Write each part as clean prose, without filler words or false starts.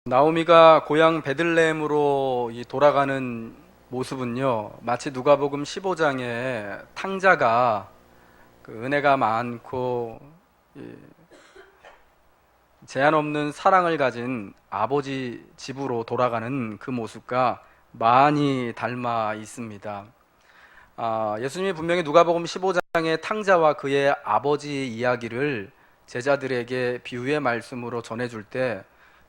나오미가 고향 베들레헴으로 돌아가는 모습은요, 마치 누가복음 15장에 탕자가 그 은혜가 많고 이 제한 없는 사랑을 가진 아버지 집으로 돌아가는 그 모습과 많이 닮아 있습니다. 예수님이 분명히 누가복음 15장의 탕자와 그의 아버지 이야기를 제자들에게 비유의 말씀으로 전해줄 때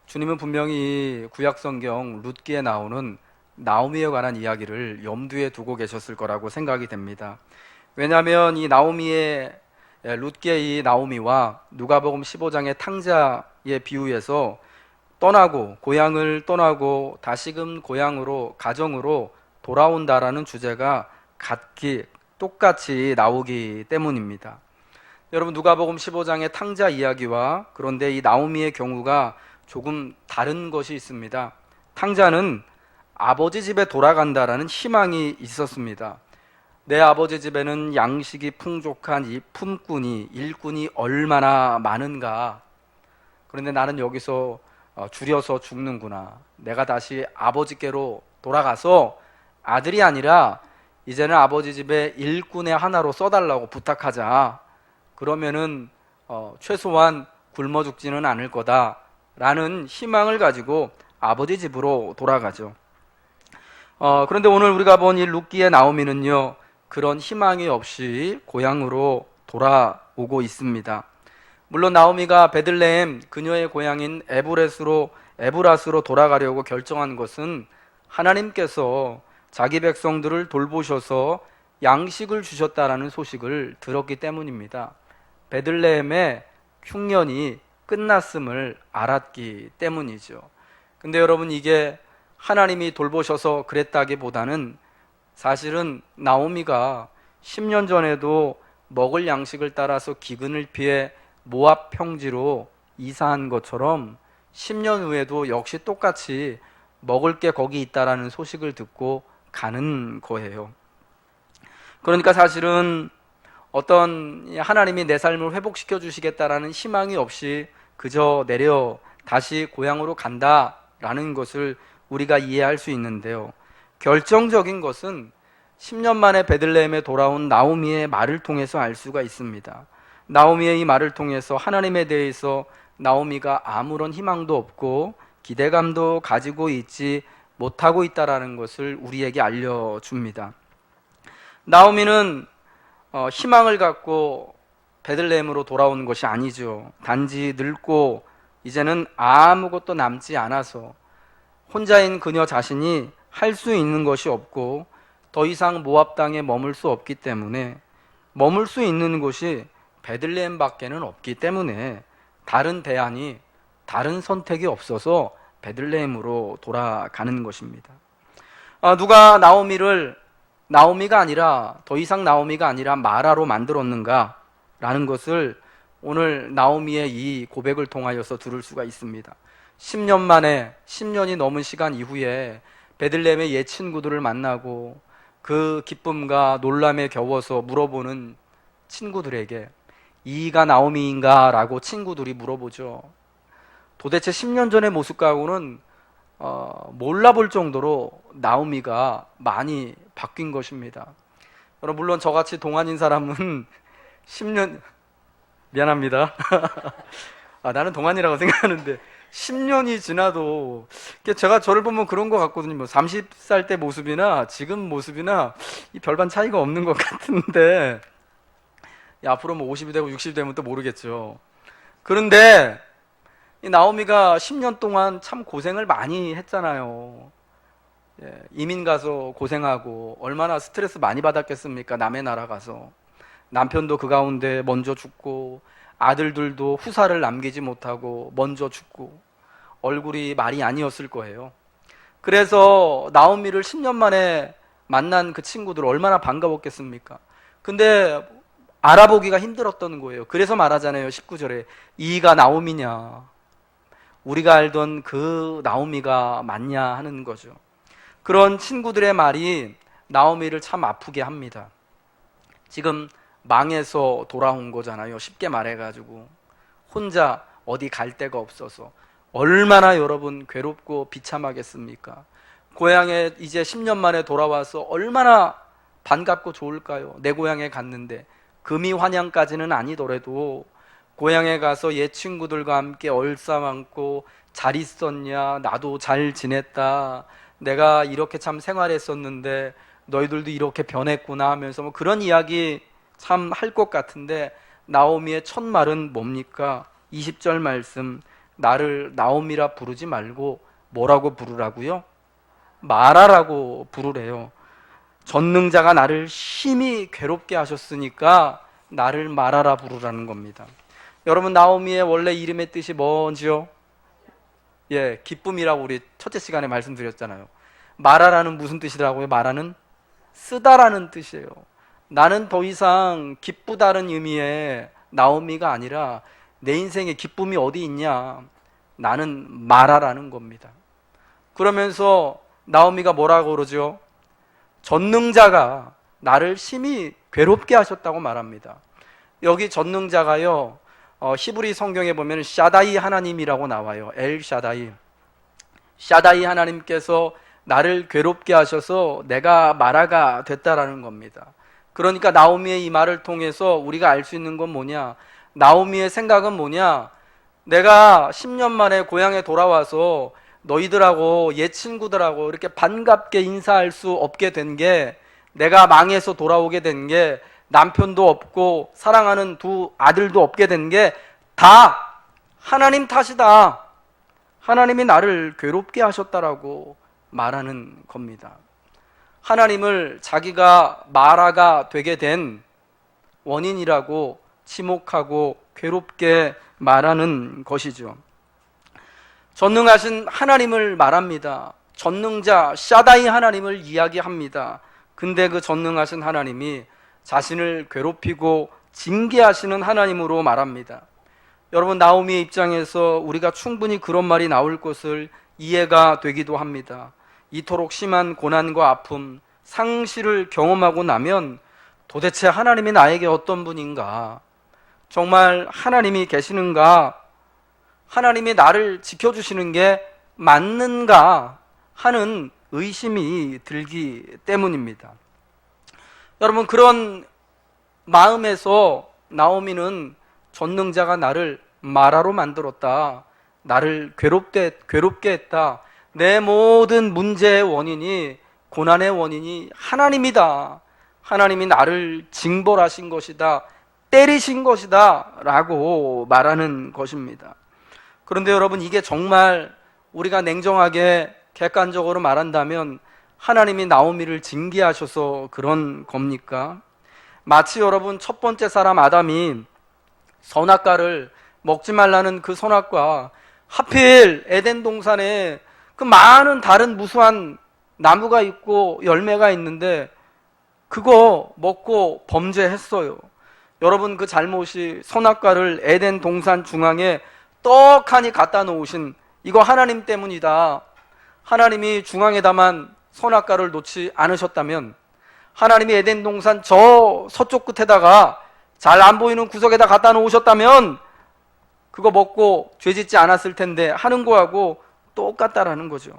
주님은 분명히 구약성경 룻기에 나오는 나오미에 관한 이야기를 염두에 두고 계셨을 거라고 생각이 됩니다. 왜냐하면 이 나오미의 룻기의 이 나오미와 누가복음 15장의 탕자의 비유에서 떠나고 고향을 떠나고 다시금 고향으로 가정으로 돌아온다라는 주제가 똑같이 나오기 때문입니다. 여러분, 누가복음 15장의 탕자 이야기와 그런데 이 나오미의 경우가 조금 다른 것이 있습니다. 탕자는 아버지 집에 돌아간다라는 희망이 있었습니다. 내 아버지 집에는 양식이 풍족한 이 품꾼이, 일꾼이 얼마나 많은가. 그런데 나는 여기서 줄여서 죽는구나. 내가 다시 아버지께로 돌아가서 아들이 아니라 이제는 아버지 집에 일꾼의 하나로 써달라고 부탁하자. 그러면은 최소한 굶어 죽지는 않을 거다라는 희망을 가지고 아버지 집으로 돌아가죠. 그런데 오늘 우리가 본 이 룻기의 나오미는요, 그런 희망이 없이 고향으로 돌아오고 있습니다. 물론 나오미가 베들레헴 그녀의 고향인 에브라스로 돌아가려고 결정한 것은 하나님께서 자기 백성들을 돌보셔서 양식을 주셨다라는 소식을 들었기 때문입니다. 베들레헴의 흉년이 끝났음을 알았기 때문이죠. 근데 여러분, 이게 하나님이 돌보셔서 그랬다기보다는 사실은 나오미가 10년 전에도 먹을 양식을 따라서 기근을 피해 모압 평지로 이사한 것처럼 10년 후에도 역시 똑같이 먹을 게 거기 있다라는 소식을 듣고 가는 거예요. 그러니까 사실은 어떤 하나님이 내 삶을 회복시켜 주시겠다라는 희망이 없이 그저 내려 다시 고향으로 간다라는 것을 우리가 이해할 수 있는데요. 결정적인 것은 10년 만에 베들레헴에 돌아온 나오미의 말을 통해서 알 수가 있습니다. 나오미의 이 말을 통해서 하나님에 대해서 나오미가 아무런 희망도 없고 기대감도 가지고 있지 못하고 있다라는 것을 우리에게 알려줍니다. 나오미는 희망을 갖고 베들레헴으로 돌아오는 것이 아니죠. 단지 늙고 이제는 아무것도 남지 않아서 혼자인 그녀 자신이 할 수 있는 것이 없고 더 이상 모압 땅에 머물 수 없기 때문에, 머물 수 있는 곳이 베들레헴밖에는 없기 때문에 다른 대안이, 다른 선택이 없어서 베들레헴으로 돌아가는 것입니다. 누가 나오미가 아니라, 더 이상 나오미가 아니라 마라로 만들었는가 라는 것을 오늘 나오미의 이 고백을 통하여서 들을 수가 있습니다. 10년이 넘은 시간 이후에 베들레헴의 옛 친구들을 만나고 그 기쁨과 놀람에 겨워서 물어보는 친구들에게 이가 나오미인가? 라고 친구들이 물어보죠. 도대체 10년 전의 모습과는 몰라볼 정도로 나오미가 많이 바뀐 것입니다. 여러분, 물론 저같이 동안인 사람은 10년, 미안합니다. 나는 동안이라고 생각하는데 10년이 지나도 제가 저를 보면 그런 것 같거든요. 뭐 30살 때 모습이나 지금 모습이나 이 별반 차이가 없는 것 같은데, 앞으로 뭐 50이 되고 60이 되면 또 모르겠죠. 그런데 이 나오미가 10년 동안 참 고생을 많이 했잖아요. 이민 가서 고생하고 얼마나 스트레스 많이 받았겠습니까? 남의 나라 가서. 남편도 그 가운데 먼저 죽고 아들들도 후사를 남기지 못하고 먼저 죽고 얼굴이 말이 아니었을 거예요. 그래서 나오미를 10년 만에 만난 그 친구들 얼마나 반가웠겠습니까? 근데 알아보기가 힘들었던 거예요. 그래서 말하잖아요. 19절에 이가 나오미냐, 우리가 알던 그 나오미가 맞냐 하는 거죠. 그런 친구들의 말이 나오미를 참 아프게 합니다. 지금 망해서 돌아온 거잖아요. 쉽게 말해가지고 혼자 어디 갈 데가 없어서 얼마나 여러분 괴롭고 비참하겠습니까? 고향에 이제 10년 만에 돌아와서 얼마나 반갑고 좋을까요? 내 고향에 갔는데 금이 환영까지는 아니더라도 고향에 가서 옛 친구들과 함께 얼싸안고 잘 있었냐? 나도 잘 지냈다. 내가 이렇게 참 생활했었는데 너희들도 이렇게 변했구나 하면서 뭐 그런 이야기 참 할 것 같은데 나오미의 첫 말은 뭡니까? 20절 말씀, 나를 나오미라 부르지 말고 뭐라고 부르라고요? 마라라고 부르래요. 전능자가 나를 심히 괴롭게 하셨으니까 나를 마라라 부르라는 겁니다. 여러분, 나오미의 원래 이름의 뜻이 뭔지요? 예, 기쁨이라고 우리 첫째 시간에 말씀드렸잖아요. 마라라는 무슨 뜻이라고요? 마라는 쓰다라는 뜻이에요. 나는 더 이상 기쁘다는 의미의 나오미가 아니라 내 인생에 기쁨이 어디 있냐? 나는 마라라는 겁니다. 그러면서 나오미가 뭐라고 그러죠? 전능자가 나를 심히 괴롭게 하셨다고 말합니다. 여기 전능자가요, 히브리 성경에 보면 샤다이 하나님이라고 나와요. 엘 샤다이. 샤다이 하나님께서 나를 괴롭게 하셔서 내가 마라가 됐다라는 겁니다. 그러니까 나오미의 이 말을 통해서 우리가 알 수 있는 건 뭐냐? 나오미의 생각은 뭐냐? 내가 10년 만에 고향에 돌아와서 너희들하고 옛 친구들하고 이렇게 반갑게 인사할 수 없게 된 게, 내가 망해서 돌아오게 된 게, 남편도 없고 사랑하는 두 아들도 없게 된 게 다 하나님 탓이다. 하나님이 나를 괴롭게 하셨다라고 말하는 겁니다. 하나님을 자기가 마라가 되게 된 원인이라고 지목하고 괴롭게 말하는 것이죠. 전능하신 하나님을 말합니다. 전능자 샤다이 하나님을 이야기합니다. 근데 그 전능하신 하나님이 자신을 괴롭히고 징계하시는 하나님으로 말합니다. 여러분, 나오미의 입장에서 우리가 충분히 그런 말이 나올 것을 이해가 되기도 합니다. 이토록 심한 고난과 아픔, 상실을 경험하고 나면 도대체 하나님이 나에게 어떤 분인가? 정말 하나님이 계시는가? 하나님이 나를 지켜주시는 게 맞는가? 하는 의심이 들기 때문입니다. 여러분, 그런 마음에서 나오미는 전능자가 나를 마라로 만들었다. 나를 괴롭게 했다. 내 모든 문제의 원인이, 고난의 원인이 하나님이다. 하나님이 나를 징벌하신 것이다. 때리신 것이다. 라고 말하는 것입니다. 그런데 여러분, 이게 정말 우리가 냉정하게 객관적으로 말한다면 하나님이 나오미를 징계하셔서 그런 겁니까? 마치 여러분, 첫 번째 사람 아담이 선악과를 먹지 말라는 그 선악과, 하필 에덴 동산에 그 많은 다른 무수한 나무가 있고 열매가 있는데 그거 먹고 범죄했어요. 여러분, 그 잘못이 선악과를 에덴 동산 중앙에 떡하니 갖다 놓으신, 이거 하나님 때문이다. 하나님이 중앙에다만 선악과를 놓지 않으셨다면, 하나님이 에덴 동산 저 서쪽 끝에다가 잘 안 보이는 구석에다 갖다 놓으셨다면 그거 먹고 죄짓지 않았을 텐데 하는 거하고 똑같다라는 거죠.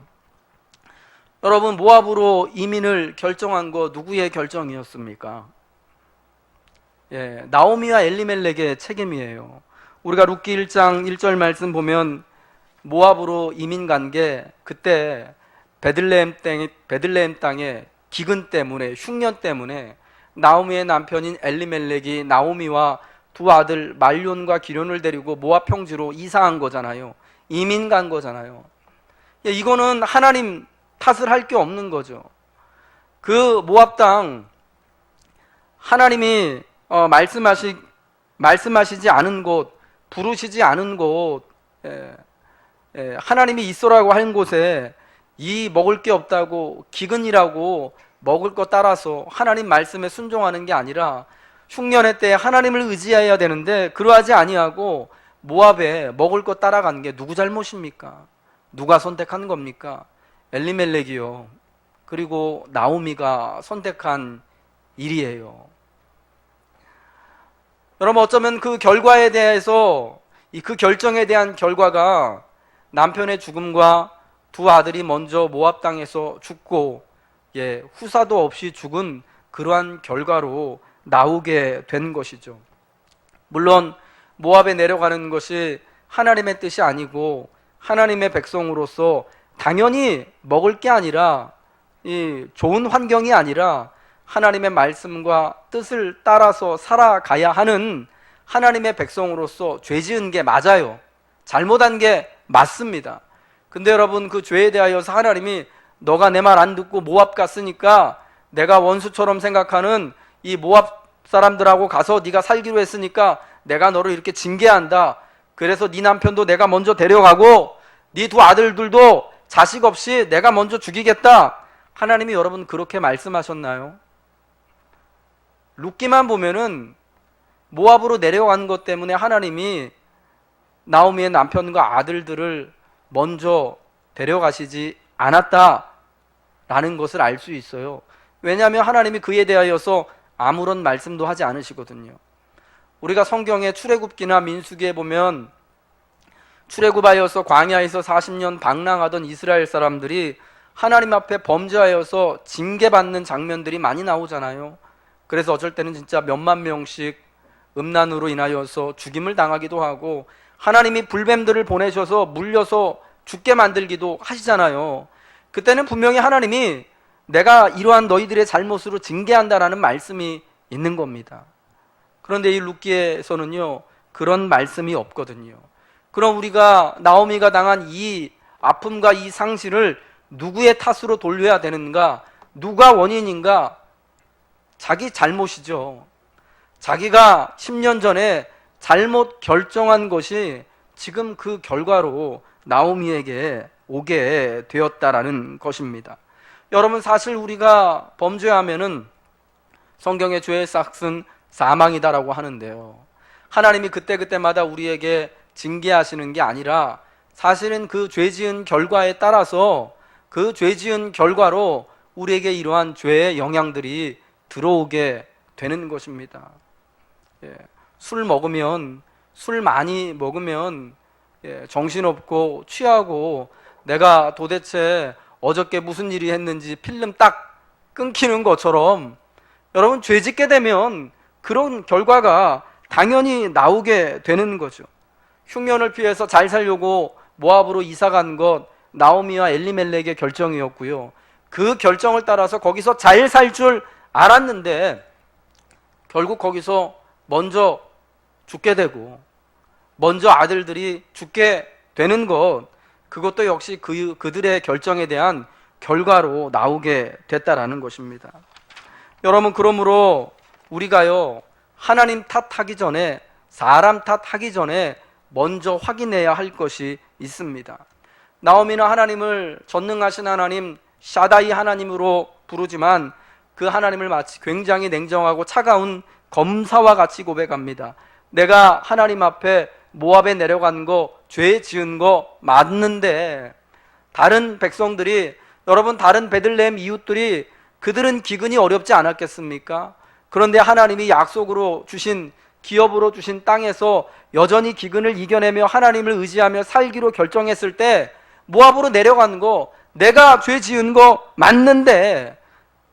여러분, 모압으로 이민을 결정한 거 누구의 결정이었습니까? 예, 나오미와 엘리멜렉의 책임이에요. 우리가 룻기 1장 1절 말씀 보면 모압으로 이민 간 게 그때 베들레헴 땅에 기근 때문에, 흉년 때문에 나오미의 남편인 엘리멜렉이 나오미와 두 아들 말론과 기련을 데리고 모압 평지로 이사한 거잖아요. 이민 간 거잖아요. 이거는 하나님 탓을 할 게 없는 거죠. 그 모압 땅, 하나님이 말씀하시지 않은 곳, 부르시지 않은 곳, 하나님이 있으라고 한 곳에 이 먹을 게 없다고 기근이라고 먹을 것 따라서 하나님 말씀에 순종하는 게 아니라 흉년의 때에 하나님을 의지해야 되는데 그러하지 아니하고 모압에 먹을 것 따라간 게 누구 잘못입니까? 누가 선택한 겁니까? 엘리멜렉이요. 그리고 나오미가 선택한 일이에요. 여러분, 어쩌면 그 결과에 대해서, 그 결정에 대한 결과가 남편의 죽음과 두 아들이 먼저 모압 땅에서 죽고 후사도 없이 죽은 그러한 결과로 나오게 된 것이죠. 물론 모압에 내려가는 것이 하나님의 뜻이 아니고 하나님의 백성으로서 당연히 먹을 게 아니라 이 좋은 환경이 아니라 하나님의 말씀과 뜻을 따라서 살아가야 하는 하나님의 백성으로서 죄 지은 게 맞아요. 잘못한 게 맞습니다. 근데 여러분, 그 죄에 대하여서 하나님이 너가 내 말 안 듣고 모압 갔으니까 내가 원수처럼 생각하는 이 모압 사람들하고 가서 네가 살기로 했으니까 내가 너를 이렇게 징계한다. 그래서 네 남편도 내가 먼저 데려가고 네 두 아들들도 자식 없이 내가 먼저 죽이겠다. 하나님이 여러분 그렇게 말씀하셨나요? 룻기만 보면은 모압으로 내려간 것 때문에 하나님이 나오미의 남편과 아들들을 먼저 데려가시지 않았다라는 것을 알 수 있어요. 왜냐하면 하나님이 그에 대하여서 아무런 말씀도 하지 않으시거든요. 우리가 성경의 출애굽기나 민수기에 보면 출애굽하여서 광야에서 40년 방랑하던 이스라엘 사람들이 하나님 앞에 범죄하여서 징계받는 장면들이 많이 나오잖아요. 그래서 어쩔 때는 진짜 몇만 명씩 음란으로 인하여서 죽임을 당하기도 하고 하나님이 불뱀들을 보내셔서 물려서 죽게 만들기도 하시잖아요. 그때는 분명히 하나님이 내가 이러한 너희들의 잘못으로 징계한다라는 말씀이 있는 겁니다. 그런데 이 룻기에서는요 그런 말씀이 없거든요. 그럼 우리가 나오미가 당한 이 아픔과 이 상실을 누구의 탓으로 돌려야 되는가? 누가 원인인가? 자기 잘못이죠. 자기가 10년 전에 잘못 결정한 것이 지금 그 결과로 나오미에게 오게 되었다라는 것입니다. 여러분, 사실 우리가 범죄하면은 성경의 죄의 삭은 사망이다라고 하는데요. 하나님이 그때그때마다 우리에게 징계하시는 게 아니라 사실은 그 죄 지은 결과에 따라서 그 죄 지은 결과로 우리에게 이러한 죄의 영향들이 들어오게 되는 것입니다. 술 먹으면, 술 많이 먹으면 정신없고 취하고 내가 도대체 어저께 무슨 일이 했는지 필름 딱 끊기는 것처럼 여러분, 죄 짓게 되면 그런 결과가 당연히 나오게 되는 거죠. 흉년을 피해서 잘 살려고 모압으로 이사간 것 나오미와 엘리멜렉의 결정이었고요. 그 결정을 따라서 거기서 잘 살 줄 알았는데 결국 거기서 먼저 죽게 되고 먼저 아들들이 죽게 되는 것, 그것도 역시 그들의 결정에 대한 결과로 나오게 됐다라는 것입니다. 여러분, 그러므로 우리가요 하나님 탓하기 전에, 사람 탓하기 전에 먼저 확인해야 할 것이 있습니다. 나오미는 하나님을, 전능하신 하나님 샤다이 하나님으로 부르지만 그 하나님을 마치 굉장히 냉정하고 차가운 검사와 같이 고백합니다. 내가 하나님 앞에 모압에 내려간 거, 죄 지은 거 맞는데 다른 백성들이, 여러분 다른 베들레헴 이웃들이 그들은 기근이 어렵지 않았겠습니까? 그런데 하나님이 약속으로 주신, 기업으로 주신 땅에서 여전히 기근을 이겨내며 하나님을 의지하며 살기로 결정했을 때 모압으로 내려간 거, 내가 죄 지은 거 맞는데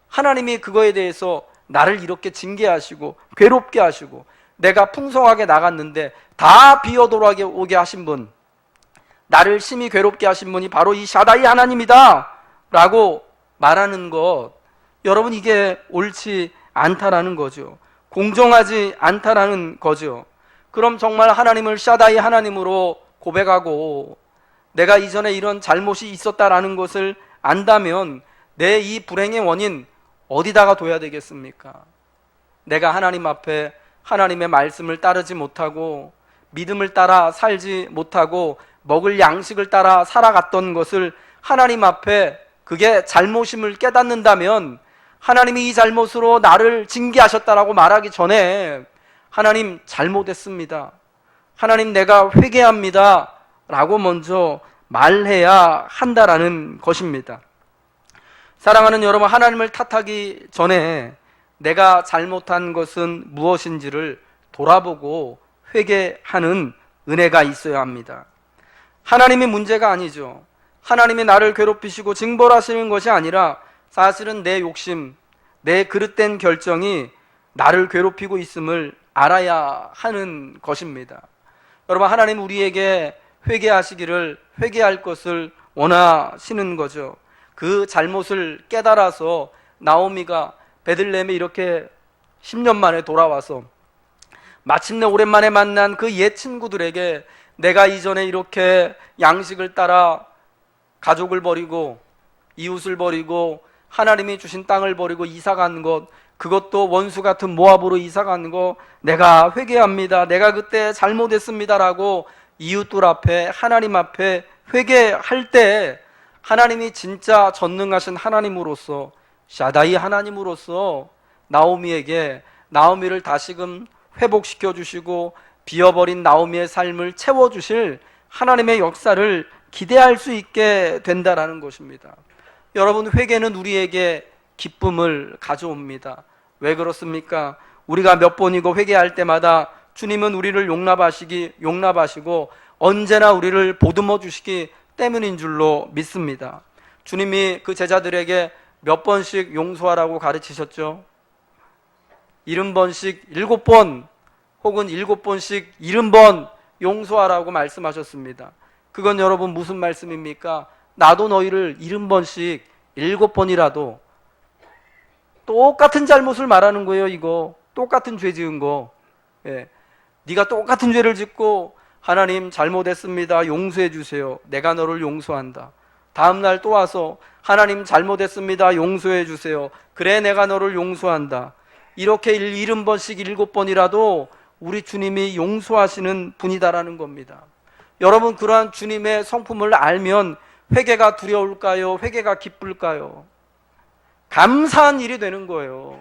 하나님이 그거에 대해서 나를 이렇게 징계하시고 괴롭게 하시고 내가 풍성하게 나갔는데 다 비어 돌아오게 하신 분, 나를 심히 괴롭게 하신 분이 바로 이 샤다이 하나님이다 라고 말하는 것, 여러분 이게 옳지 않다라는 거죠. 공정하지 않다라는 거죠. 그럼 정말 하나님을 샤다이 하나님으로 고백하고 내가 이전에 이런 잘못이 있었다라는 것을 안다면 내 이 불행의 원인 어디다가 둬야 되겠습니까? 내가 하나님 앞에 하나님의 말씀을 따르지 못하고 믿음을 따라 살지 못하고 먹을 양식을 따라 살아갔던 것을 하나님 앞에 그게 잘못임을 깨닫는다면 하나님이 이 잘못으로 나를 징계하셨다라고 말하기 전에 하나님 잘못했습니다, 하나님 내가 회개합니다 라고 먼저 말해야 한다라는 것입니다. 사랑하는 여러분, 하나님을 탓하기 전에 내가 잘못한 것은 무엇인지를 돌아보고 회개하는 은혜가 있어야 합니다. 하나님이 문제가 아니죠. 하나님이 나를 괴롭히시고 징벌하시는 것이 아니라 사실은 내 욕심, 내 그릇된 결정이 나를 괴롭히고 있음을 알아야 하는 것입니다. 여러분, 하나님 우리에게 회개하시기를, 회개할 것을 원하시는 거죠. 그 잘못을 깨달아서 나오미가 베들레헴에 이렇게 10년 만에 돌아와서 마침내 오랜만에 만난 그 옛 친구들에게 내가 이전에 이렇게 양식을 따라 가족을 버리고 이웃을 버리고 하나님이 주신 땅을 버리고 이사간 것, 그것도 원수 같은 모압으로 이사간 거 내가 회개합니다. 내가 그때 잘못했습니다라고 이웃들 앞에, 하나님 앞에 회개할 때 하나님이 진짜 전능하신 하나님으로서, 샤다이 하나님으로서 나오미에게, 나오미를 다시금 회복시켜 주시고 비어버린 나오미의 삶을 채워주실 하나님의 역사를 기대할 수 있게 된다라는 것입니다. 여러분, 회개는 우리에게 기쁨을 가져옵니다. 왜 그렇습니까? 우리가 몇 번이고 회개할 때마다 주님은 우리를 용납하시고 언제나 우리를 보듬어 주시기 때문인 줄로 믿습니다. 주님이 그 제자들에게 몇 번씩 용서하라고 가르치셨죠? 70번씩 7번 혹은 7번씩 70번 용서하라고 말씀하셨습니다. 그건 여러분 무슨 말씀입니까? 나도 너희를 70번씩 7번이라도 똑같은 잘못을 말하는 거예요. 이거 똑같은 죄 지은 거. 예. 네가 똑같은 죄를 짓고 하나님 잘못했습니다, 용서해 주세요. 내가 너를 용서한다. 다음 날 또 와서 하나님 잘못했습니다, 용서해 주세요. 그래, 내가 너를 용서한다. 이렇게 70번씩 7번이라도 우리 주님이 용서하시는 분이다라는 겁니다. 여러분, 그러한 주님의 성품을 알면 회개가 두려울까요? 회개가 기쁠까요? 감사한 일이 되는 거예요.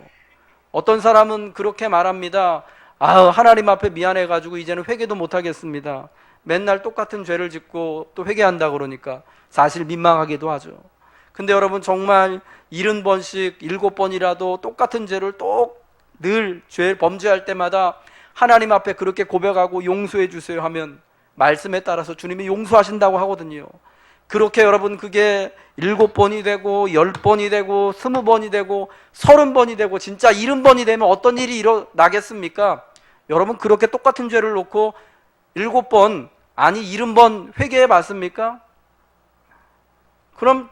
어떤 사람은 그렇게 말합니다. 하나님 앞에 미안해가지고 이제는 회개도 못하겠습니다. 맨날 똑같은 죄를 짓고 또 회개한다 그러니까 사실 민망하기도 하죠. 근데 여러분, 정말 70번씩 7번이라도 똑같은 죄를 늘 범죄할 때마다 하나님 앞에 그렇게 고백하고 용서해 주세요 하면 말씀에 따라서 주님이 용서하신다고 하거든요. 그렇게 여러분, 그게 7번이 되고 10번이 되고 20번이 되고 30번이 되고 진짜 70번이 되면 어떤 일이 일어나겠습니까? 여러분, 그렇게 똑같은 죄를 놓고 7번 아니 70번 회개해 봤습니까? 그럼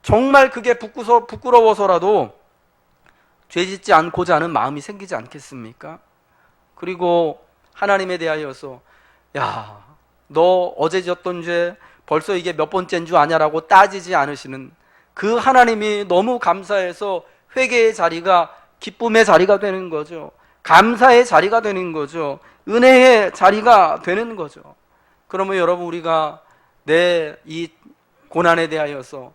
정말 그게 부끄러워서라도 죄 짓지 않고자 하는 마음이 생기지 않겠습니까? 그리고 하나님에 대하여서 너 어제 지었던 죄 벌써 이게 몇 번째인 줄 아냐라고 따지지 않으시는 그 하나님이 너무 감사해서 회개의 자리가 기쁨의 자리가 되는 거죠. 감사의 자리가 되는 거죠. 은혜의 자리가 되는 거죠. 그러면 여러분, 우리가 내 이 고난에 대하여서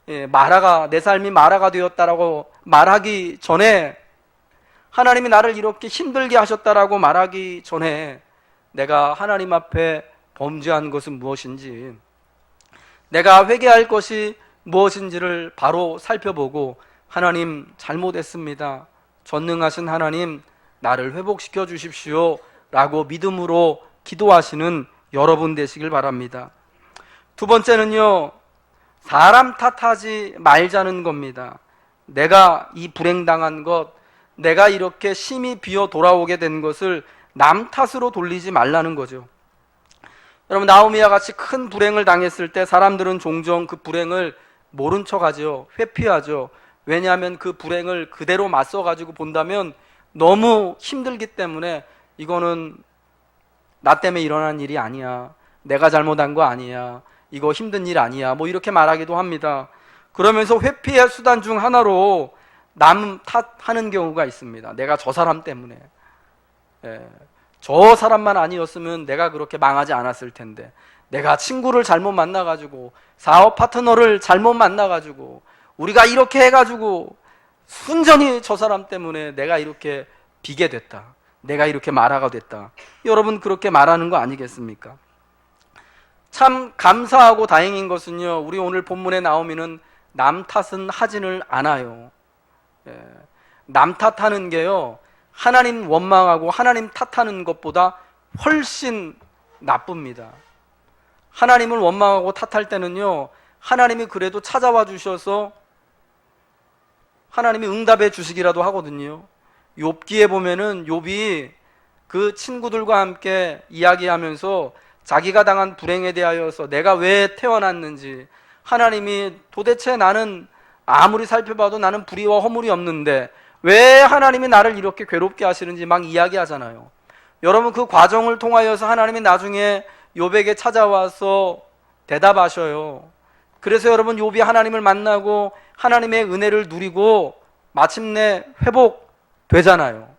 내 삶이 마라가 되었다라고 말하기 전에, 하나님이 나를 이렇게 힘들게 하셨다라고 말하기 전에 내가 하나님 앞에 범죄한 것은 무엇인지, 내가 회개할 것이 무엇인지를 바로 살펴보고 하나님 잘못했습니다, 전능하신 하나님 나를 회복시켜 주십시오 라고 믿음으로 기도하시는 여러분 되시길 바랍니다. 두 번째는요, 사람 탓하지 말자는 겁니다. 내가 이 불행당한 것, 내가 이렇게 심히 비어 돌아오게 된 것을 남 탓으로 돌리지 말라는 거죠. 여러분, 나오미와 같이 큰 불행을 당했을 때 사람들은 종종 그 불행을 모른 척하죠. 회피하죠. 왜냐하면 그 불행을 그대로 맞서가지고 본다면 너무 힘들기 때문에 이거는 나 때문에 일어난 일이 아니야, 내가 잘못한 거 아니야, 이거 힘든 일 아니야, 뭐 이렇게 말하기도 합니다. 그러면서 회피의 수단 중 하나로 남 탓하는 경우가 있습니다. 내가 저 사람 때문에, 저 사람만 아니었으면 내가 그렇게 망하지 않았을 텐데, 내가 친구를 잘못 만나가지고, 사업 파트너를 잘못 만나가지고, 우리가 이렇게 해가지고 순전히 저 사람 때문에 내가 이렇게 비게 됐다, 내가 이렇게 마라가 됐다. 여러분, 그렇게 말하는 거 아니겠습니까? 참 감사하고 다행인 것은요, 우리 오늘 본문에 나오면은 남 탓은 하지는 않아요. 남 탓하는 게요, 하나님 원망하고 하나님 탓하는 것보다 훨씬 나쁩니다. 하나님을 원망하고 탓할 때는요, 하나님이 그래도 찾아와 주셔서 하나님이 응답해 주시기라도 하거든요. 욥기에 보면은 욥이 그 친구들과 함께 이야기하면서 자기가 당한 불행에 대하여서 내가 왜 태어났는지, 하나님이 도대체 나는 아무리 살펴봐도 나는 불의와 허물이 없는데 왜 하나님이 나를 이렇게 괴롭게 하시는지 막 이야기하잖아요. 여러분, 그 과정을 통하여서 하나님이 나중에 욥에게 찾아와서 대답하셔요. 그래서 여러분, 욥이 하나님을 만나고 하나님의 은혜를 누리고 마침내 회복되잖아요.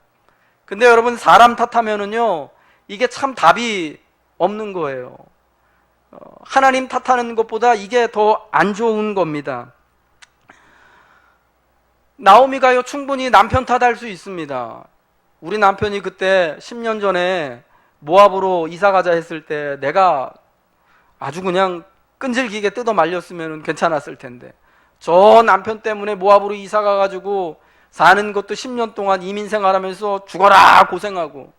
근데 여러분, 사람 탓하면은요, 이게 참 답이 없는 거예요. 하나님 탓하는 것보다 이게 더 안 좋은 겁니다. 나오미가요, 충분히 남편 탓할 수 있습니다. 우리 남편이 그때 10년 전에 모압으로 이사 가자 했을 때 내가 아주 그냥 끈질기게 뜯어 말렸으면 괜찮았을 텐데, 저 남편 때문에 모압으로 이사 가가지고 사는 것도 10년 동안 이민 생활하면서 죽어라 고생하고,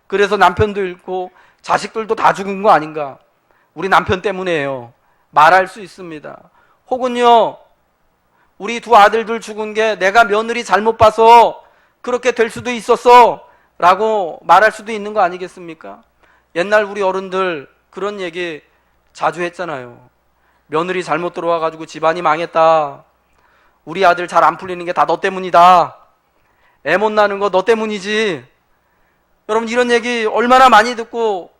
그래서 남편도 잃고 자식들도 다 죽은 거 아닌가, 우리 남편 때문이에요, 말할 수 있습니다. 혹은요, 우리 두 아들들 죽은 게 내가 며느리 잘못 봐서 그렇게 될 수도 있었어 라고 말할 수도 있는 거 아니겠습니까? 옛날 우리 어른들 그런 얘기 자주 했잖아요. 며느리 잘못 들어와가지고 집안이 망했다, 우리 아들 잘 안 풀리는 게 다 너 때문이다, 애 못 낳는 거 너 때문이지. 여러분, 이런 얘기 얼마나 많이 듣고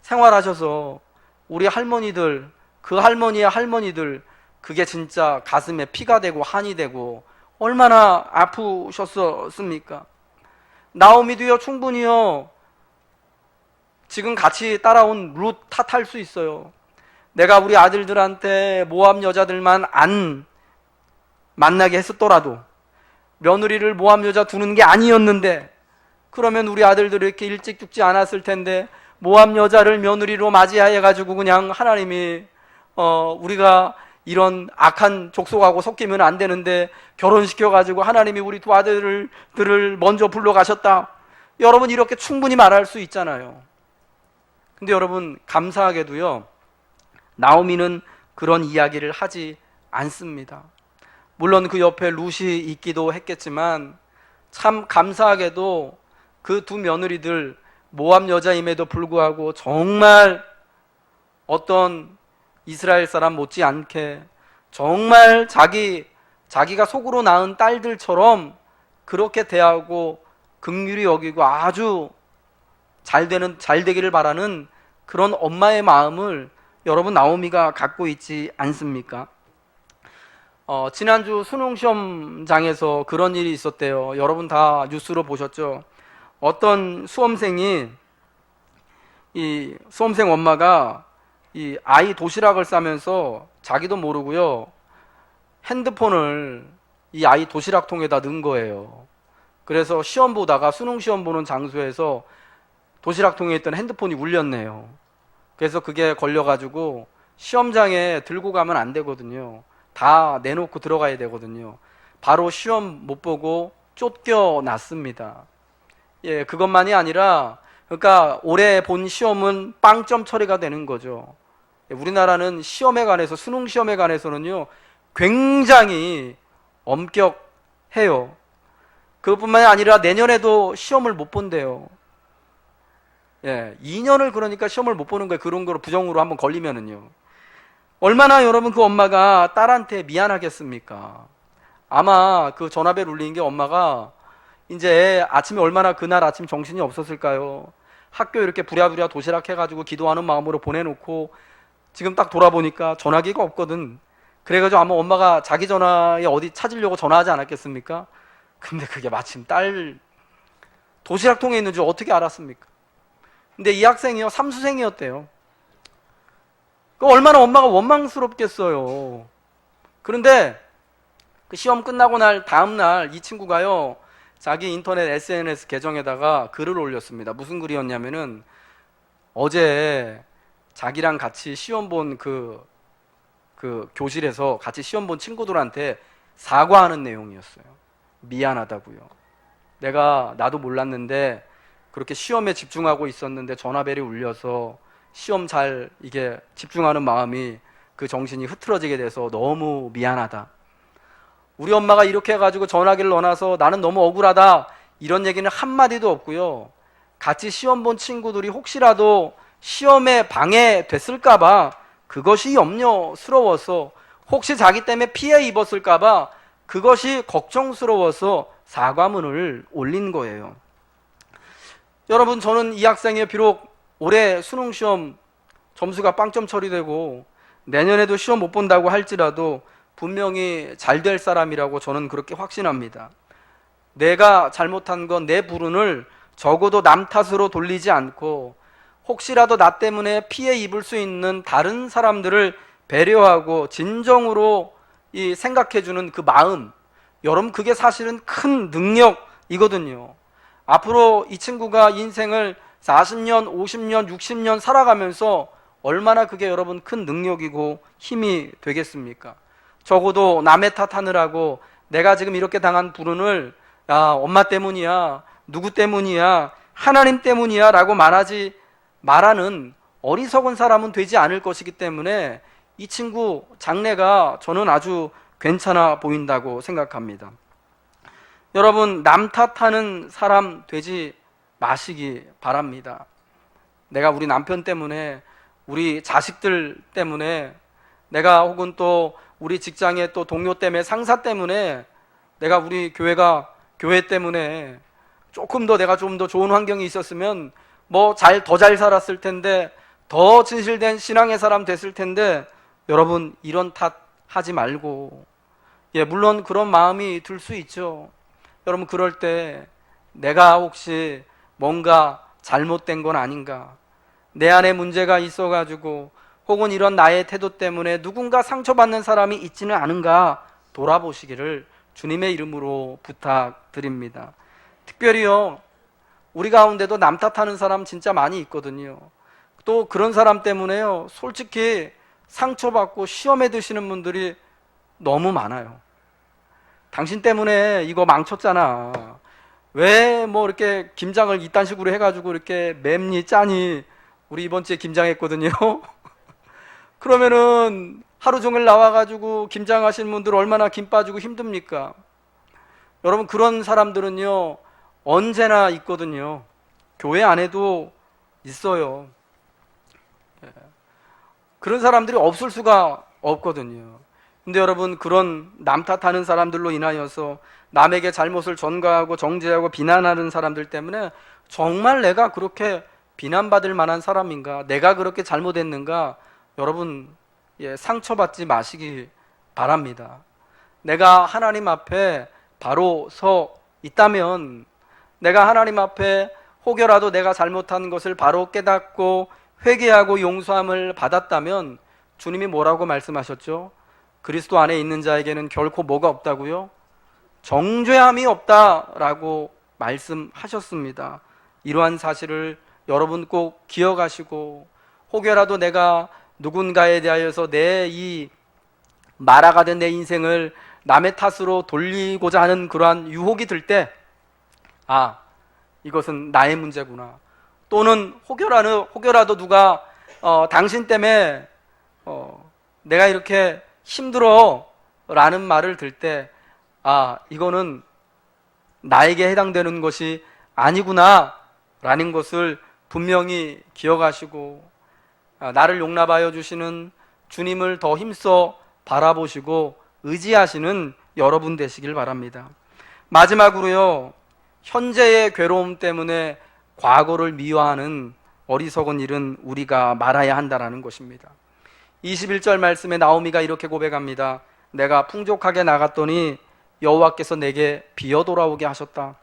생활하셔서 우리 할머니들, 그 할머니의 할머니들, 그게 진짜 가슴에 피가 되고 한이 되고 얼마나 아프셨습니까? 나오미도요, 충분히요, 지금 같이 따라온 룻 탓할 수 있어요. 내가 우리 아들들한테 모압 여자들만 안 만나게 했었더라도, 며느리를 모압 여자 두는 게 아니었는데, 그러면 우리 아들들이 이렇게 일찍 죽지 않았을 텐데, 모압 여자를 며느리로 맞이해가지고 그냥 하나님이 우리가 이런 악한 족속하고 섞이면 안 되는데 결혼시켜가지고 하나님이 우리 두 아들들을 먼저 불러가셨다, 여러분 이렇게 충분히 말할 수 있잖아요. 근데 여러분, 감사하게도요, 나오미는 그런 이야기를 하지 않습니다. 물론 그 옆에 룻이 있기도 했겠지만 참 감사하게도 그 두 며느리들 모압 여자임에도 불구하고 정말 어떤 이스라엘 사람 못지않게 정말 자기가 속으로 낳은 딸들처럼 그렇게 대하고 긍휼히 여기고 아주 잘 되기를 바라는 그런 엄마의 마음을 여러분, 나오미가 갖고 있지 않습니까? 지난주 수능 시험장에서 그런 일이 있었대요. 여러분 다 뉴스로 보셨죠? 어떤 수험생이, 이 수험생 엄마가 이 아이 도시락을 싸면서 자기도 모르고요, 핸드폰을 이 아이 도시락통에다 넣은 거예요. 그래서 시험 보다가, 수능 시험 보는 장소에서 도시락통에 있던 핸드폰이 울렸네요. 그래서 그게 걸려가지고 시험장에 들고 가면 안 되거든요. 다 내놓고 들어가야 되거든요. 바로 시험 못 보고 쫓겨났습니다. 예, 그것만이 아니라, 그러니까 올해 본 시험은 빵점 처리가 되는 거죠. 예, 우리나라는 시험에 관해서, 수능 시험에 관해서는요, 굉장히 엄격해요. 그것뿐만이 아니라 내년에도 시험을 못 본대요. 예, 2년을 그러니까 시험을 못 보는 거예요. 그런 거로 부정으로 한번 걸리면은요. 얼마나 여러분 그 엄마가 딸한테 미안하겠습니까? 아마 그 전화벨 울린 게 엄마가 이제 아침에 얼마나 그날 아침 정신이 없었을까요? 학교 이렇게 부랴부랴 도시락 해가지고 기도하는 마음으로 보내놓고 지금 딱 돌아보니까 전화기가 없거든. 그래가지고 아마 엄마가 자기 전화에 어디 찾으려고 전화하지 않았겠습니까? 근데 그게 마침 딸 도시락통에 있는 줄 어떻게 알았습니까? 근데 이 학생이요, 삼수생이었대요. 얼마나 엄마가 원망스럽겠어요. 그런데 그 시험 끝나고 날 다음 날 이 친구가요, 자기 인터넷 SNS 계정에다가 글을 올렸습니다. 무슨 글이었냐면은, 어제 자기랑 같이 시험 본 그 교실에서 같이 시험 본 친구들한테 사과하는 내용이었어요. 미안하다고요. 나도 몰랐는데 그렇게 시험에 집중하고 있었는데 전화벨이 울려서 시험 잘 이게 집중하는 마음이 그 정신이 흐트러지게 돼서 너무 미안하다. 우리 엄마가 이렇게 해가지고 전화기를 넣어놔서 나는 너무 억울하다. 이런 얘기는 한마디도 없고요. 같이 시험 본 친구들이 혹시라도 시험에 방해됐을까봐 그것이 염려스러워서, 혹시 자기 때문에 피해 입었을까봐 그것이 걱정스러워서 사과문을 올린 거예요. 여러분, 저는 이 학생이 비록 올해 수능시험 점수가 빵점 처리되고 내년에도 시험 못 본다고 할지라도 분명히 잘 될 사람이라고 저는 그렇게 확신합니다. 내가 잘못한 건 내 불운을 적어도 남 탓으로 돌리지 않고 혹시라도 나 때문에 피해 입을 수 있는 다른 사람들을 배려하고 진정으로 생각해주는 그 마음, 여러분 그게 사실은 큰 능력이거든요. 앞으로 이 친구가 인생을 40년, 50년, 60년 살아가면서 얼마나 그게 여러분 큰 능력이고 힘이 되겠습니까? 적어도 남의 탓하느라고 내가 지금 이렇게 당한 불운을 엄마 때문이야, 누구 때문이야, 하나님 때문이야 라고 말하는 어리석은 사람은 되지 않을 것이기 때문에 이 친구 장래가 저는 아주 괜찮아 보인다고 생각합니다. 여러분, 남 탓하는 사람 되지 마시기 바랍니다. 내가 우리 남편 때문에, 우리 자식들 때문에, 내가 혹은 또 우리 직장의 또 동료 때문에, 상사 때문에, 내가 우리 교회 때문에 조금 더 내가 좀 더 좋은 환경이 있었으면 뭐 더 잘 살았을 텐데, 더 진실된 신앙의 사람 됐을 텐데, 여러분 이런 탓 하지 말고, 물론 그런 마음이 들 수 있죠. 여러분 그럴 때 내가 혹시 뭔가 잘못된 건 아닌가, 내 안에 문제가 있어가지고 혹은 이런 나의 태도 때문에 누군가 상처받는 사람이 있지는 않은가 돌아보시기를 주님의 이름으로 부탁드립니다. 특별히요, 우리 가운데도 남 탓하는 사람 진짜 많이 있거든요. 또 그런 사람 때문에요, 솔직히 상처받고 시험에 드시는 분들이 너무 많아요. 당신 때문에 이거 망쳤잖아. 왜 뭐 이렇게 김장을 이딴 식으로 해가지고 이렇게 맵니 짜니. 우리 이번 주에 김장했거든요. 그러면은 하루 종일 나와가지고 김장하시는 분들 얼마나 김 빠지고 힘듭니까? 여러분 그런 사람들은요 언제나 있거든요. 교회 안에도 있어요. 그런 사람들이 없을 수가 없거든요. 근데 여러분 그런 남 탓하는 사람들로 인하여서 남에게 잘못을 전가하고 정죄하고 비난하는 사람들 때문에 정말 내가 그렇게 비난받을 만한 사람인가, 내가 그렇게 잘못했는가, 여러분 상처받지 마시기 바랍니다. 내가 하나님 앞에 바로 서 있다면, 내가 하나님 앞에 혹여라도 내가 잘못한 것을 바로 깨닫고 회개하고 용서함을 받았다면 주님이 뭐라고 말씀하셨죠? 그리스도 안에 있는 자에게는 결코 뭐가 없다고요? 정죄함이 없다라고 말씀하셨습니다. 이러한 사실을 여러분 꼭 기억하시고, 혹여라도 내가 누군가에 대하여서 내 이 말아가던 내 인생을 남의 탓으로 돌리고자 하는 그러한 유혹이 들 때, 이것은 나의 문제구나. 또는 혹여라도 누가 당신 때문에 내가 이렇게 힘들어 라는 말을 들 때, 이거는 나에게 해당되는 것이 아니구나 라는 것을 분명히 기억하시고, 나를 용납하여 주시는 주님을 더 힘써 바라보시고 의지하시는 여러분 되시길 바랍니다. 마지막으로요, 현재의 괴로움 때문에 과거를 미워하는 어리석은 일은 우리가 말아야 한다라는 것입니다. 21절 말씀에 나오미가 이렇게 고백합니다. 내가 풍족하게 나갔더니 여호와께서 내게 비어 돌아오게 하셨다.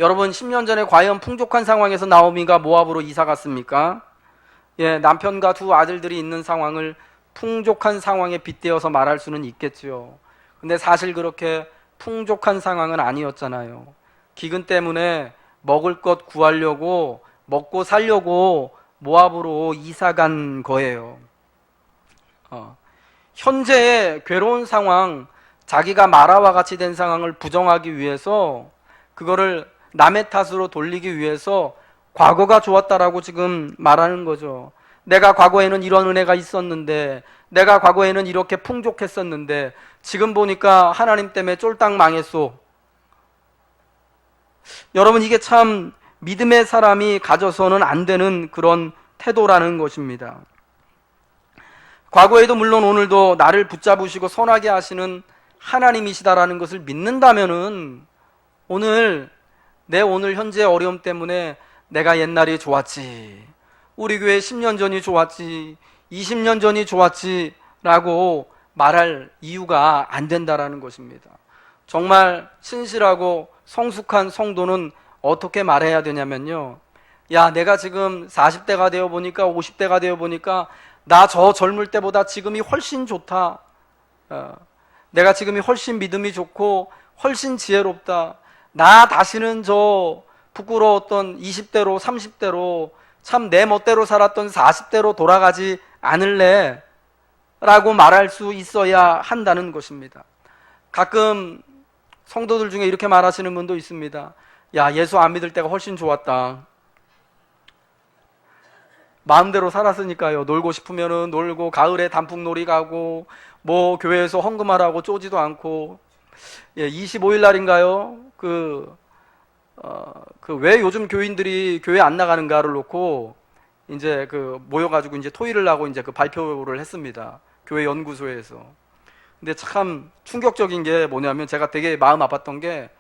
여러분 10년 전에 과연 풍족한 상황에서 나오미가 모압으로 이사 갔습니까? 남편과 두 아들들이 있는 상황을 풍족한 상황에 빗대어서 말할 수는 있겠지요. 근데 사실 그렇게 풍족한 상황은 아니었잖아요. 기근 때문에 먹을 것 구하려고, 먹고 살려고 모압으로 이사 간 거예요. 현재의 괴로운 상황, 자기가 마라와 같이 된 상황을 부정하기 위해서, 그거를 남의 탓으로 돌리기 위해서 과거가 좋았다라고 지금 말하는 거죠. 내가 과거에는 이런 은혜가 있었는데, 내가 과거에는 이렇게 풍족했었는데 지금 보니까 하나님 때문에 쫄딱 망했소. 여러분, 이게 참 믿음의 사람이 가져서는 안 되는 그런 태도라는 것입니다. 과거에도 물론 오늘도 나를 붙잡으시고 선하게 하시는 하나님이시다라는 것을 믿는다면은 오늘 내 오늘 현재 어려움 때문에 내가 옛날이 좋았지, 우리 교회 10년 전이 좋았지, 20년 전이 좋았지 라고 말할 이유가 안 된다라는 것입니다. 정말 신실하고 성숙한 성도는 어떻게 말해야 되냐면요, 야, 내가 지금 40대가 되어 보니까 50대가 되어 보니까 나 저 젊을 때보다 지금이 훨씬 좋다. 내가 지금이 훨씬 믿음이 좋고 훨씬 지혜롭다. 나 다시는 저 부끄러웠던 20대로 30대로 참 내 멋대로 살았던 40대로 돌아가지 않을래 라고 말할 수 있어야 한다는 것입니다. 가끔 성도들 중에 이렇게 말하시는 분도 있습니다. 야, 예수 안 믿을 때가 훨씬 좋았다. 마음대로 살았으니까요. 놀고 싶으면은 놀고, 가을에 단풍놀이 가고, 뭐 교회에서 헌금하라고 쪼지도 않고. 25일 날인가요? 왜 요즘 교인들이 교회 안 나가는가를 놓고 이제 모여가지고 이제 토의를 하고 이제 발표를 했습니다. 교회 연구소에서. 근데 참 충격적인 게 뭐냐면, 제가 되게 마음 아팠던 게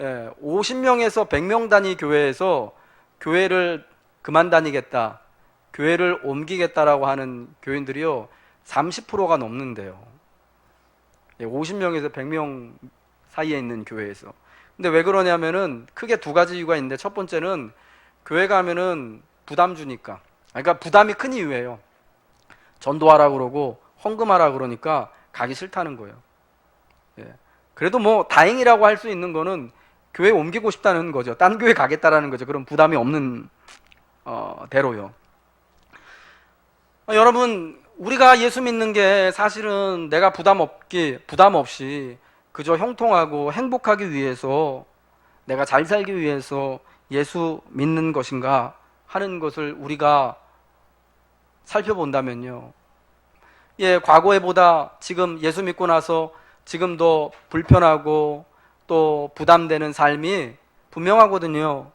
50명에서 100명 단위 교회에서 교회를 그만 다니겠다, 교회를 옮기겠다라고 하는 교인들이요 30%가 넘는데요. 50명에서 100명 사이에 있는 교회에서. 근데 왜 그러냐면은 크게 두 가지 이유가 있는데, 첫 번째는 교회 가면은 부담 주니까. 그러니까 부담이 큰 이유예요. 전도하라 그러고 헌금하라 그러니까 가기 싫다는 거예요. 그래도 뭐 다행이라고 할 수 있는 거는 교회 옮기고 싶다는 거죠. 딴 교회 가겠다라는 거죠. 그런 부담이 없는 대로요. 여러분, 우리가 예수 믿는 게 사실은 내가 부담 없이 그저 형통하고 행복하기 위해서, 내가 잘 살기 위해서 예수 믿는 것인가 하는 것을 우리가 살펴본다면요, 과거에보다 지금 예수 믿고 나서 지금 더 불편하고 또 부담되는 삶이 분명하거든요.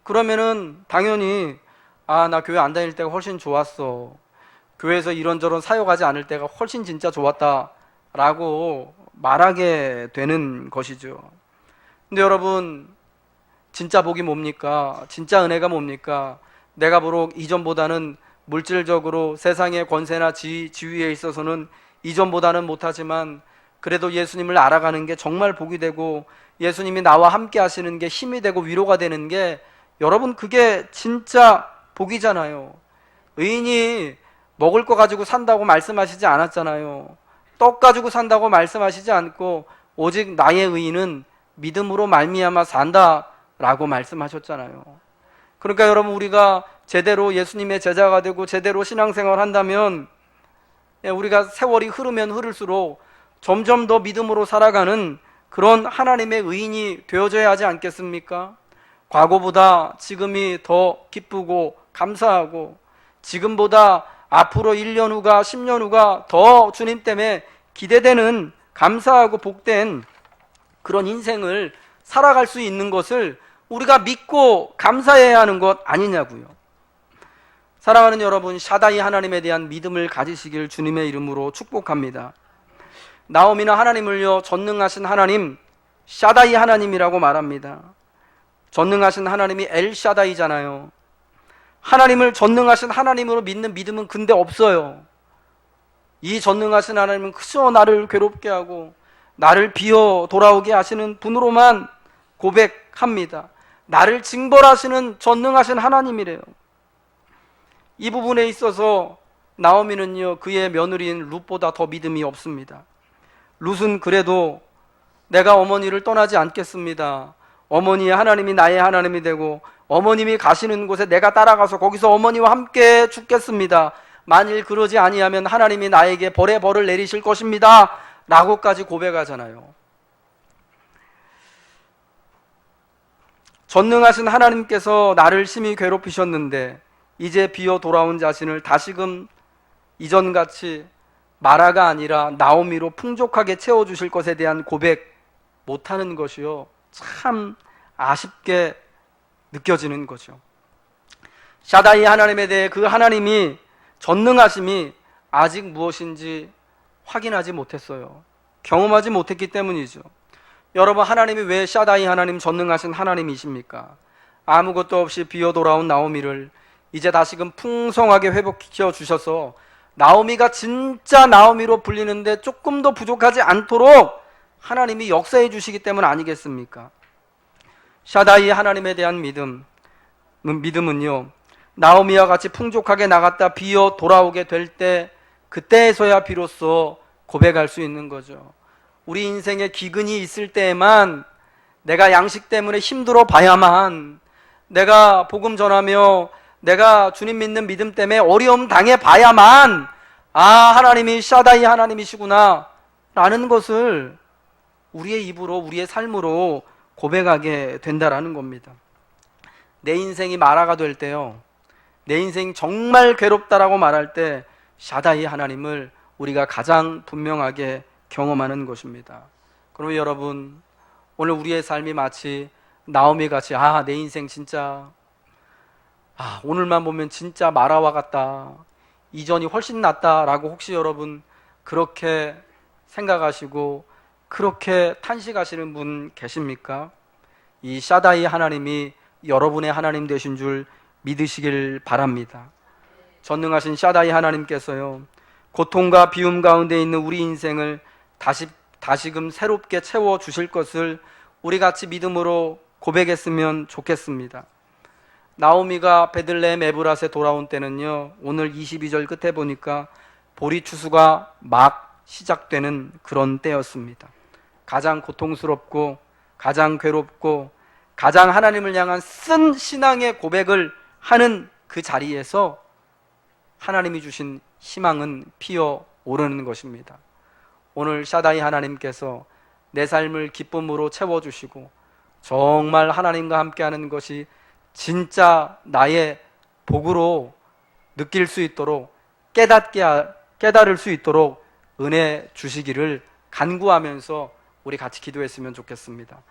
그러면은 당연히 나 교회 안 다닐 때가 훨씬 좋았어, 교회에서 이런저런 사역하지 않을 때가 훨씬 진짜 좋았다 라고 말하게 되는 것이죠. 근데 여러분, 진짜 복이 뭡니까? 진짜 은혜가 뭡니까? 내가 비록 이전보다는 물질적으로 세상의 권세나 지위에 있어서는 이전보다는 못하지만 그래도 예수님을 알아가는 게 정말 복이 되고, 예수님이 나와 함께 하시는 게 힘이 되고 위로가 되는 게, 여러분, 그게 진짜 복이잖아요. 의인이 먹을 거 가지고 산다고 말씀하시지 않았잖아요. 떡 가지고 산다고 말씀하시지 않고 오직 나의 의인은 믿음으로 말미암아 산다라고 말씀하셨잖아요. 그러니까 여러분, 우리가 제대로 예수님의 제자가 되고 제대로 신앙생활 한다면 우리가 세월이 흐르면 흐를수록 점점 더 믿음으로 살아가는 그런 하나님의 의인이 되어져야 하지 않겠습니까? 과거보다 지금이 더 기쁘고 감사하고, 지금보다 앞으로 1년 후가 10년 후가 더 주님 때문에 기대되는 감사하고 복된 그런 인생을 살아갈 수 있는 것을 우리가 믿고 감사해야 하는 것 아니냐고요. 사랑하는 여러분, 샤다이 하나님에 대한 믿음을 가지시길 주님의 이름으로 축복합니다. 나오미는 하나님을요 전능하신 하나님, 샤다이 하나님이라고 말합니다. 전능하신 하나님이 엘샤다이잖아요. 하나님을 전능하신 하나님으로 믿는 믿음은 근데 없어요. 이 전능하신 하나님은 그저 나를 괴롭게 하고 나를 비워 돌아오게 하시는 분으로만 고백합니다. 나를 징벌하시는 전능하신 하나님이래요. 이 부분에 있어서 나오미는요 그의 며느리인 룻보다 더 믿음이 없습니다. 룻은 그래도 내가 어머니를 떠나지 않겠습니다. 어머니의 하나님이 나의 하나님이 되고 어머님이 가시는 곳에 내가 따라가서 거기서 어머니와 함께 죽겠습니다. 만일 그러지 아니하면 하나님이 나에게 벌의 벌을 내리실 것입니다 라고까지 고백하잖아요. 전능하신 하나님께서 나를 심히 괴롭히셨는데 이제 비어 돌아온 자신을 다시금 이전같이 마라가 아니라 나오미로 풍족하게 채워주실 것에 대한 고백 못하는 것이요, 참 아쉽게 느껴지는 거죠. 샤다이 하나님에 대해 그 하나님이 전능하심이 아직 무엇인지 확인하지 못했어요. 경험하지 못했기 때문이죠. 여러분, 하나님이 왜 샤다이 하나님, 전능하신 하나님이십니까? 아무것도 없이 비어 돌아온 나오미를 이제 다시금 풍성하게 회복시켜 주셔서 나오미가 진짜 나오미로 불리는데 조금 더 부족하지 않도록 하나님이 역사해 주시기 때문 아니겠습니까? 샤다이 하나님에 대한 믿음은요, 나오미와 같이 풍족하게 나갔다 비어 돌아오게 될 때, 그때에서야 비로소 고백할 수 있는 거죠. 우리 인생에 기근이 있을 때에만, 내가 양식 때문에 힘들어 봐야만, 내가 복음 전하며 내가 주님 믿는 믿음 때문에 어려움 당해 봐야만, 아, 하나님이 샤다이 하나님이시구나 라는 것을 우리의 입으로, 우리의 삶으로 고백하게 된다라는 겁니다. 내 인생이 마라가 될 때요, 내 인생 정말 괴롭다라고 말할 때 샤다이 하나님을 우리가 가장 분명하게 경험하는 것입니다. 그러면 여러분, 오늘 우리의 삶이 마치 나오미 같이, 아, 내 인생 진짜, 아, 오늘만 보면 진짜 마라와 같다, 이전이 훨씬 낫다라고 혹시 여러분 그렇게 생각하시고 그렇게 탄식하시는 분 계십니까? 이 샤다이 하나님이 여러분의 하나님 되신 줄 믿으시길 바랍니다. 전능하신 샤다이 하나님께서요, 고통과 비움 가운데 있는 우리 인생을 다시금 새롭게 채워 주실 것을 우리 같이 믿음으로 고백했으면 좋겠습니다. 나오미가 베들레헴 에브랏에 돌아온 때는요, 오늘 22절 끝에 보니까 보리 추수가 막 시작되는 그런 때였습니다. 가장 고통스럽고 가장 괴롭고 가장 하나님을 향한 쓴 신앙의 고백을 하는 그 자리에서 하나님이 주신 희망은 피어 오르는 것입니다. 오늘 샤다이 하나님께서 내 삶을 기쁨으로 채워주시고 정말 하나님과 함께하는 것이 진짜 나의 복으로 느낄 수 있도록, 깨달을 수 있도록 은혜 주시기를 간구하면서 우리 같이 기도했으면 좋겠습니다.